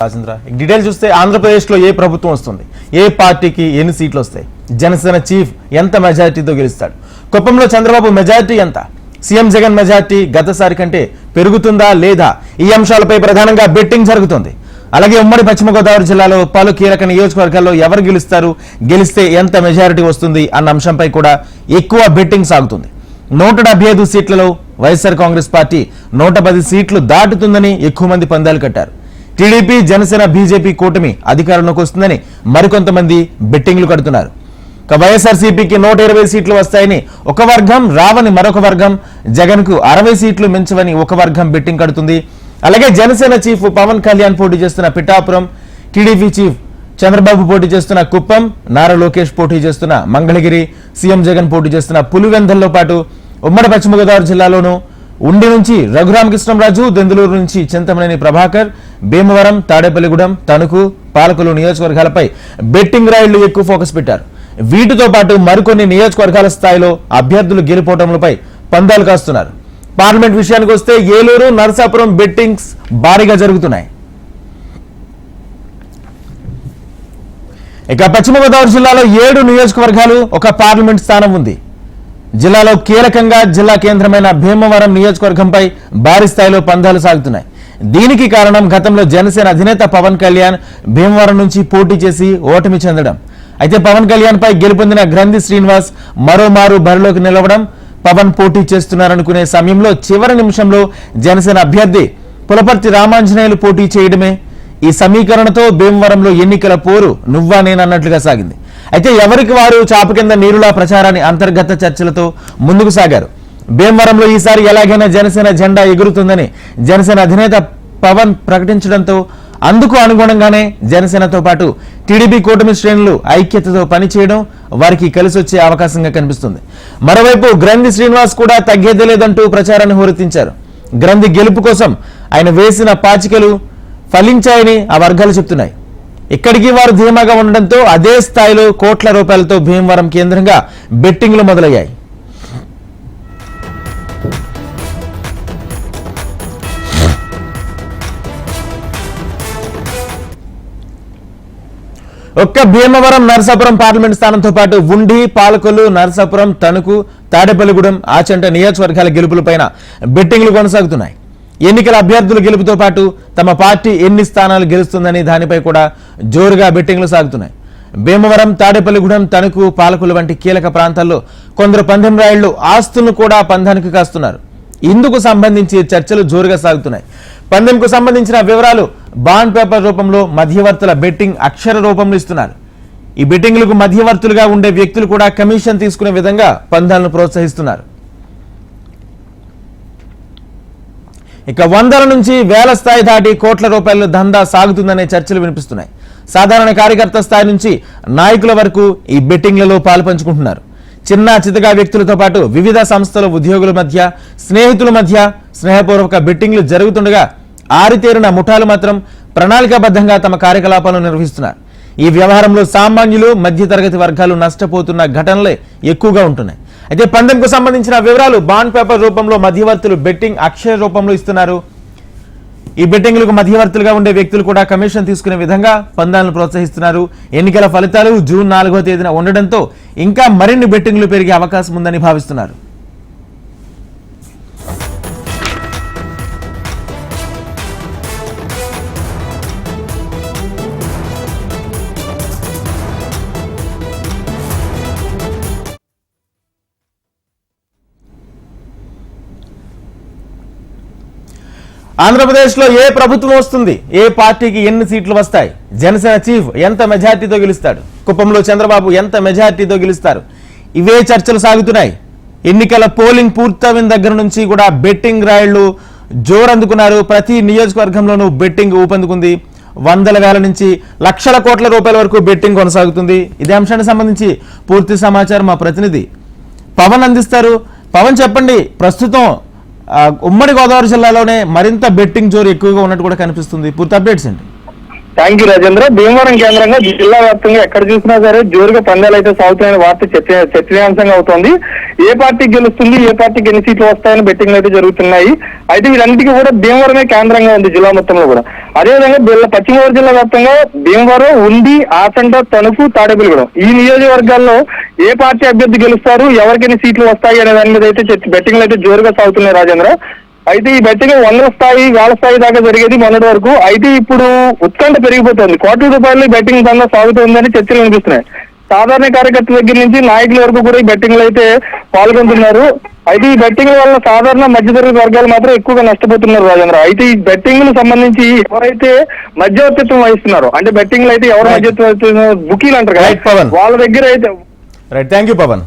Rajendra detail చూస్తే ఆంధ్రప్రదేశ్లో ఏ ప్రభుత్వం వస్తుంది, ఏ పార్టీకి ఎన్ని సీట్లు వస్తాయి, జనసేన చీఫ్ ఎంత మెజారిటీతో గెలుస్తాడు, కుప్పంలో చంద్రబాబు మెజారిటీ ఎంత, సీఎం జగన్ మెజారిటీ గతసారి కంటే పెరుగుతుందా లేదా, ఈ అంశాలపై ప్రధానంగా బెట్టింగ్ జరుగుతుంది. అలాగే ఉమ్మడి పశ్చిమ గోదావరి జిల్లాలో పలు కీలక నియోజకవర్గాల్లో ఎవరు గెలుస్తారు, గెలిస్తే ఎంత మెజారిటీ వస్తుంది అన్న అంశంపై కూడా ఎక్కువ బెట్టింగ్ సాగుతుంది. 175 సీట్లలో వైఎస్ఆర్ కాంగ్రెస్ పార్టీ 110 సీట్లు దాటుతుందని ఎక్కువ మంది పందాలు కట్టారు. టీడీపీ, జనసేన, బీజేపీ కూటమి అధికారంలోకి వస్తుందని మరికొంతమంది బెట్టింగ్లు కడుతున్నారు. వైఎస్ఆర్సీపీకి 120 సీట్లు వస్తాయని ఒక వర్గం, రావని మరొక వర్గం, జగన్ కు 60 సీట్లు మించవని ఒక వర్గం బెట్టింగ్ కడుతుంది. అలాగే జనసేన చీఫ్ పవన్ కళ్యాణ్ పోటీ చేస్తున్న పిఠాపురం, టీడీపీ చీఫ్ చంద్రబాబు పోటీ చేస్తున్న కుప్పం, నారా లోకేష్ పోటీ చేస్తున్న మంగళగిరి, సీఎం జగన్ పోటీ చేస్తున్న పులివెందులతో పాటు ఉమ్మడి పశ్చిమ గోదావరి జిల్లాలోనూ ఉండి నుంచి రఘురామకృష్ణంరాజు, దెందులూరు నుంచి చింతమనేని ప్రభాకర్, భీమవరం, తాడేపల్లిగూడెం, తణుకు, పాలకులు నియోజకవర్గాలపై బెట్టింగ్ రైళ్లు ఎక్కువ ఫోకస్ పెట్టారు. వీటితో పాటు మరికొన్ని నియోజకవర్గాల స్థాయిలో అభ్యర్థులు గెలుపోవడంపై పందాలు కాస్తున్నారు. పార్లమెంట్ విషయానికి వస్తే ఏలూరు, నరసాపురం బెట్టింగ్స్ భారీగా జరుగుతున్నాయి. ఇక పశ్చిమ గోదావరి జిల్లాలో 7 నియోజకవర్గాలు, ఒక పార్లమెంట్ స్థానం ఉంది. జిల్లాలో కీలకంగా జిల్లా కేంద్రమైన భీమవరం నియోజకవర్గంపై భారీ స్థాయిలో పందాలు సాగుతున్నాయి. దీనికి కారణం గతంలో జనసేన అధినేత పవన్ కళ్యాణ్ భీమవరం నుంచి పోటీ చేసి ఓటమి చెందడం. అయితే పవన్ కళ్యాణ్ పై గెలుపొందిన గ్రంథి శ్రీనివాస్ మరోమారు బరిలోకి నిలవడం, పవన్ పోటీ చేస్తున్నారనుకునే సమయంలో చివరి నిమిషంలో జనసేన అభ్యర్థి పులపర్తి రామాంజనేయులు పోటీ చేయడమే ఈ సమీకరణతో భీమవరంలో ఎన్నికల పోరు నువ్వా నేనన్నట్లుగా సాగింది. అయితే ఎవరికి వారు చాప కింద నీరులా ప్రచారాన్ని అంతర్గత చర్చలతో ముందుకు సాగారు. భీమవరంలో ఈసారి ఎలాగైనా జనసేన జెండా ఎగురుతుందని జనసేన అధినేత పవన్ ప్రకటించడంతో అందుకు అనుగుణంగానే జనసేనతో పాటు టీడీపీ కూటమి శ్రేణులు ఐక్యతతో పనిచేయడం వారికి కలిసి వచ్చే అవకాశంగా కనిపిస్తుంది. మరోవైపు గ్రంథి శ్రీనివాస్ కూడా తగ్గేదే లేదంటూ ప్రచారాన్ని హోరెత్తించారు. గ్రంథి గెలుపు కోసం ఆయన వేసిన పాచికలు ఫలించాయని ఆ వర్గాలు చెప్తున్నాయి. ఇక్కడికి వారు ధీమాగా ఉండడంతో అదే స్థాయిలో కోట్ల రూపాయలతో భీమవరం కేంద్రంగా బెట్టింగ్లు మొదలయ్యాయి. ఒక్క భీమవరం, నరసాపురం పార్లమెంట్ స్థానంతో పాటు ఉండి, పాలకొల్లు, నరసాపురం, తణుకు, తాడేపల్లిగూడెం, ఆచంట నియోజకవర్గాల గెలుపులపైన బెట్టింగ్లు కొనసాగుతున్నాయి. ఎన్నికల అభ్యర్థుల గెలుపుతో పాటు తమ పార్టీ ఎన్ని స్థానాలు గెలుస్తుందని దానిపై కూడా జోరుగా బెట్టింగ్లు సాగుతున్నాయి. భీమవరం, తాడేపల్లిగూడెం, తణుకు, పాలకులు వంటి కీలక ప్రాంతాల్లో కొందరు పందెం రాయుళ్లు ఆస్తులను కూడా పందానికి కాస్తున్నారు. ఇందుకు సంబంధించి చర్చలు జోరుగా సాగుతున్నాయి. పందెంకు సంబంధించిన వివరాలు బాండ్ పేపర్ రూపంలో మధ్యవర్తుల బెట్టింగ్ అక్షర రూపంలో ఇస్తున్నారు. ఈ బెట్టింగ్లకు మధ్యవర్తులుగా ఉండే వ్యక్తులు కూడా కమిషన్ తీసుకునే విధంగా పందాలను ప్రోత్సహిస్తున్నారు. ఇక వందల నుంచి వేల స్థాయి దాటి కోట్ల రూపాయల దందా సాగుతుందనే చర్చలు వినిపిస్తున్నాయి. సాధారణ కార్యకర్త స్థాయి నుంచి నాయకుల వరకు ఈ బెట్టింగ్లలో పాల్పంచుకుంటున్నారు. చిన్న చితగా వ్యక్తులతో పాటు వివిధ సంస్థల ఉద్యోగుల మధ్య, స్నేహితుల మధ్య స్నేహపూర్వక బెట్టింగ్లు జరుగుతుండగా ఆరితేరిన ముఠాలు మాత్రం ప్రణాళికాబద్ధంగా తమ కార్యకలాపాలను నిర్వహిస్తున్నారు. ఈ వ్యవహారంలో సామాన్యులు, మధ్యతరగతి వర్గాలు నష్టపోతున్న ఘటనలే ఎక్కువగా ఉంటున్నాయి. అయితే పందెంకు సంబంధించిన వివరాలు బాండ్ పేపర్ రూపంలో మధ్యవర్తులు బెట్టింగ్ అక్షర రూపంలో ఇస్తున్నారు. ఈ బెట్టింగ్లకు మధ్యవర్తులుగా ఉండే వ్యక్తులు కూడా కమిషన్ తీసుకునే విధంగా పందాలను ప్రోత్సహిస్తున్నారు. ఎన్నికల ఫలితాలు జూన్ 4వ తేదీన ఉండడంతో ఇంకా మరిన్ని బెట్టింగ్లు పెరిగే అవకాశం ఉందని భావిస్తున్నారు. ఆంధ్రప్రదేశ్లో ఏ ప్రభుత్వం వస్తుంది, ఏ పార్టీకి ఎన్ని సీట్లు వస్తాయి, జనసేన చీఫ్ ఎంత మెజార్టీతో గెలుస్తాడు, కుప్పంలో చంద్రబాబు ఎంత మెజార్టీతో గెలుస్తారు, ఇవే చర్చలు సాగుతున్నాయి. ఎన్నికల పోలింగ్ పూర్తయిన దగ్గర నుంచి కూడా బెట్టింగ్ రాయిళ్లు జోరందుకున్నారు. ప్రతి నియోజకవర్గంలోనూ బెట్టింగ్ ఊపందుకుంది. వందల వేల నుంచి లక్షల కోట్ల రూపాయల వరకు బెట్టింగ్ కొనసాగుతుంది. ఇదే అంశానికి సంబంధించి పూర్తి సమాచారం మా ప్రతినిధి పవన్ అందిస్తారు. పవన్, చెప్పండి, ప్రస్తుతం ఉమ్మడి గోదావరి జిల్లాలోనే మరింత బెట్టింగ్ జోరు ఎక్కువగా ఉన్నట్టు కూడా కనిపిస్తుంది. పూర్తి అప్డేట్స్ ఏంటి? Thank you Rajendra. భీమవరం కేంద్రంగా జిల్లా వ్యాప్తంగా ఎక్కడ చూసినా సరే జోరుగా పందాలు అయితే సాగుతాయని వార్త చర్చనీయాంశంగా అవుతోంది. ఏ పార్టీ గెలుస్తుంది, ఏ పార్టీకి ఎన్ని సీట్లు వస్తాయని బెట్టింగ్లు అయితే జరుగుతున్నాయి. అయితే వీరంటికి కూడా భీమవరమే కేంద్రంగా ఉంది జిల్లా మొత్తంలో కూడా. అదేవిధంగా పశ్చిమ గోదావరి జిల్లా వ్యాప్తంగా భీమవరం, ఉండి, ఆచంట, తణుకు, తాడేపల్లిగూడెం ఈ నియోజకవర్గాల్లో ఏ పార్టీ అభ్యర్థి గెలుస్తారు, ఎవరికి ఎన్ని సీట్లు వస్తాయి అనే దాని మీద అయితే బెట్టింగ్లు అయితే జోరుగా సాగుతున్నాయి రాజేంద్ర. అయితే ఈ బెట్టింగ్ 100 స్థాయి, 1000 స్థాయి దాకా జరిగేది మొన్నటి వరకు. అయితే ఇప్పుడు ఉత్కంఠ పెరిగిపోతుంది. కోట్ల రూపాయలు బెట్టింగ్ దందా సాగుతుందని చర్చలు వినిపిస్తున్నాయి. సాధారణ కార్యకర్తల దగ్గర నుంచి నాయకుల వరకు కూడా ఈ బెట్టింగ్లు అయితే పాల్గొంటున్నారు. అయితే ఈ బెట్టింగ్ వల్ల సాధారణ మధ్యతరగతి వర్గాలు మాత్రం ఎక్కువగా నష్టపోతున్నారు రాజేంద్ర. అయితే ఈ బెట్టింగ్ సంబంధించి ఎవరైతే మధ్యవర్తిత్వం వహిస్తున్నారో, అంటే బెట్టింగ్లు అయితే ఎవరు మధ్యవర్తిత్వం బుకీలు అంటారు కదా, వాళ్ళ దగ్గర అయితే రైట్. Thank you Pawan.